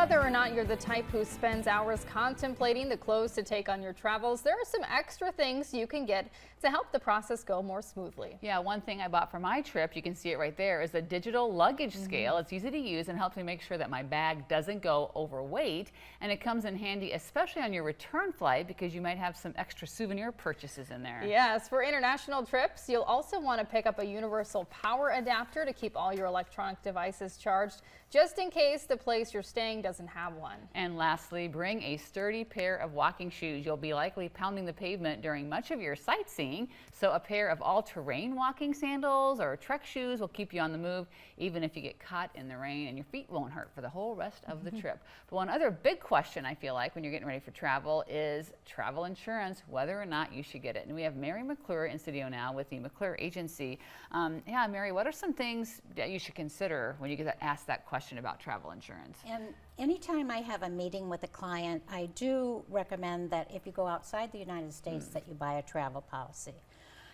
Whether or not you're the type who spends hours contemplating the clothes to take on your travels, there are some extra things you can get to help the process go more smoothly. Yeah, one thing I bought for my trip, you can see it right there, is a digital luggage scale. It's easy to use and helps me make sure that my bag doesn't go overweight. And it comes in handy, especially on your return flight, because you might have some extra souvenir purchases in there. Yes, for international trips, you'll also want to pick up a universal power adapter to keep all your electronic devices charged, just in case the place you're staying doesn't have one. And lastly, bring a sturdy pair of walking shoes. You'll be likely pounding the pavement during much of your sightseeing, so a pair of all-terrain walking sandals or trek shoes will keep you on the move, even if you get caught in the rain, and your feet won't hurt for the whole rest of the trip. But one other big question I feel like when you're getting ready for travel is travel insurance, whether or not you should get it. And we have Mary McClure in studio now with the McClure Agency. Yeah, Mary, what are some things that you should consider when you get asked that question about travel insurance? And anytime I have a meeting with a client, I do recommend that if you go outside the United States that you buy a travel policy.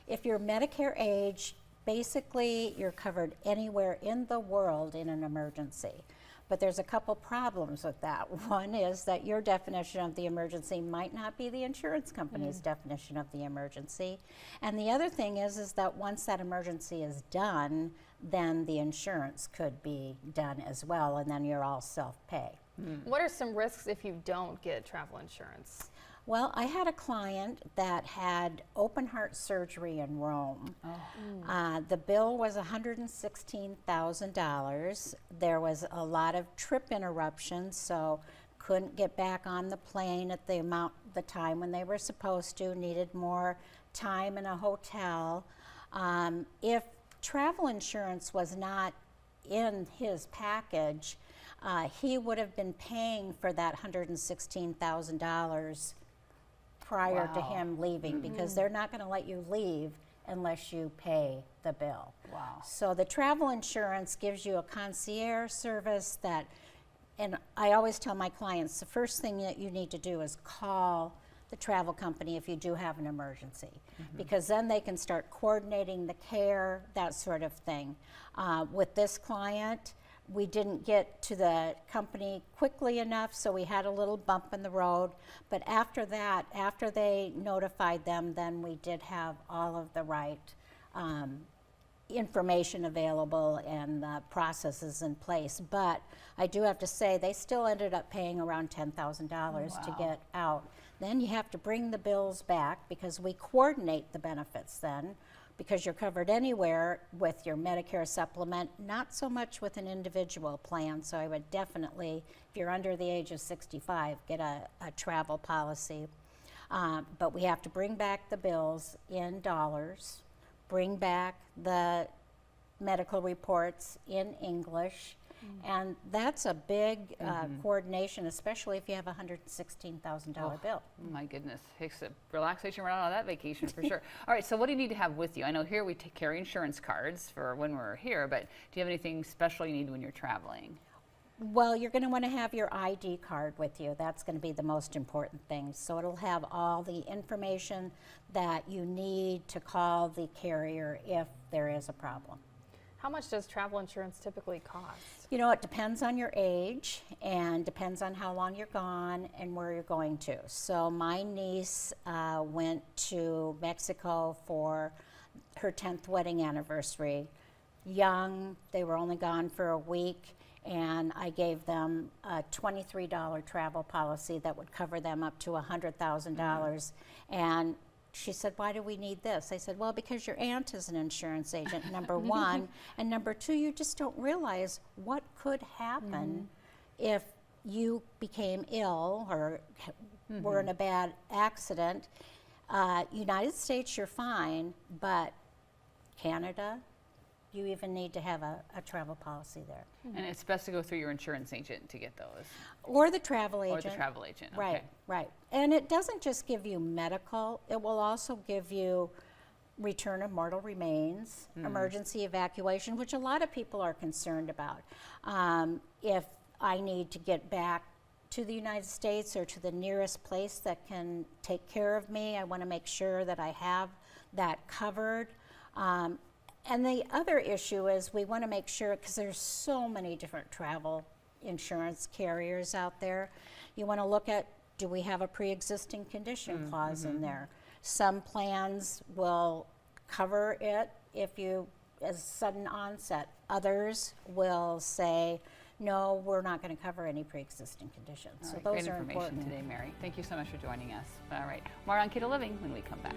If you're Medicare age, basically you're covered anywhere in the world in an emergency. But there's a couple problems with that. One is that your definition of the emergency might not be the insurance company's definition of the emergency. And the other thing is that once that emergency is done, then the insurance could be done as well, and then you're all self-pay. What are some risks if you don't get travel insurance? Well, I had a client that had open heart surgery in Rome. The bill was $116,000. There was a lot of trip interruptions, so couldn't get back on the plane at the time when they were supposed to, needed more time in a hotel. If travel insurance was not in his package, he would have been paying for that $116,000 prior to him leaving, because they're not going to let you leave unless you pay the bill. Wow. So the travel insurance gives you a concierge service that, and I always tell my clients, the first thing that you need to do is call the travel company if you do have an emergency, because then they can start coordinating the care, that sort of thing. With this client, we didn't get to the company quickly enough, so we had a little bump in the road. But after that, after they notified them, then we did have all of the right information available and the processes in place. But I do have to say, they still ended up paying around $10,000 to get out. Then you have to bring the bills back, because we coordinate the benefits then, because you're covered anywhere with your Medicare supplement, not so much with an individual plan. So I would definitely, if you're under the age of 65, get a travel policy. But we have to bring back the bills in dollars, bring back the medical reports in English, and that's a big coordination, especially if you have a $116,000 bill. My goodness, takes a relaxation right out of that vacation for sure. All right, so what do you need to have with you? I know here we carry insurance cards for when we're here, but do you have anything special you need when you're traveling? Well, you're going to want to have your ID card with you. That's going to be the most important thing. So it'll have all the information that you need to call the carrier if there is a problem. How much does travel insurance typically cost? You know, it depends on your age and depends on how long you're gone and where you're going to. So my niece went to Mexico for her 10th wedding anniversary. Young, they were only gone for a week, and I gave them a $23 travel policy that would cover them up to $100,000. And she said, why do we need this? I said, well, because your aunt is an insurance agent, number one. And number two, you just don't realize what could happen if you became ill or were in a bad accident. United States, you're fine, but Canada, you even need to have a travel policy there. And it's best to go through your insurance agent to get those. Or the travel agent. Or the travel agent, okay. Right, right. And it doesn't just give you medical, it will also give you return of mortal remains, emergency evacuation, which a lot of people are concerned about. If I need to get back to the United States or to the nearest place that can take care of me, I want to make sure that I have that covered. And the other issue is we want to make sure, because there's so many different travel insurance carriers out there. You want to look at, do we have a pre-existing condition clause in there? Some plans will cover it if you, as sudden onset. Others will say, no, we're not going to cover any pre-existing conditions. All So right, those great are information important. today, Mary. Thank you so much for joining us. All right, more on Keto Living when we come back.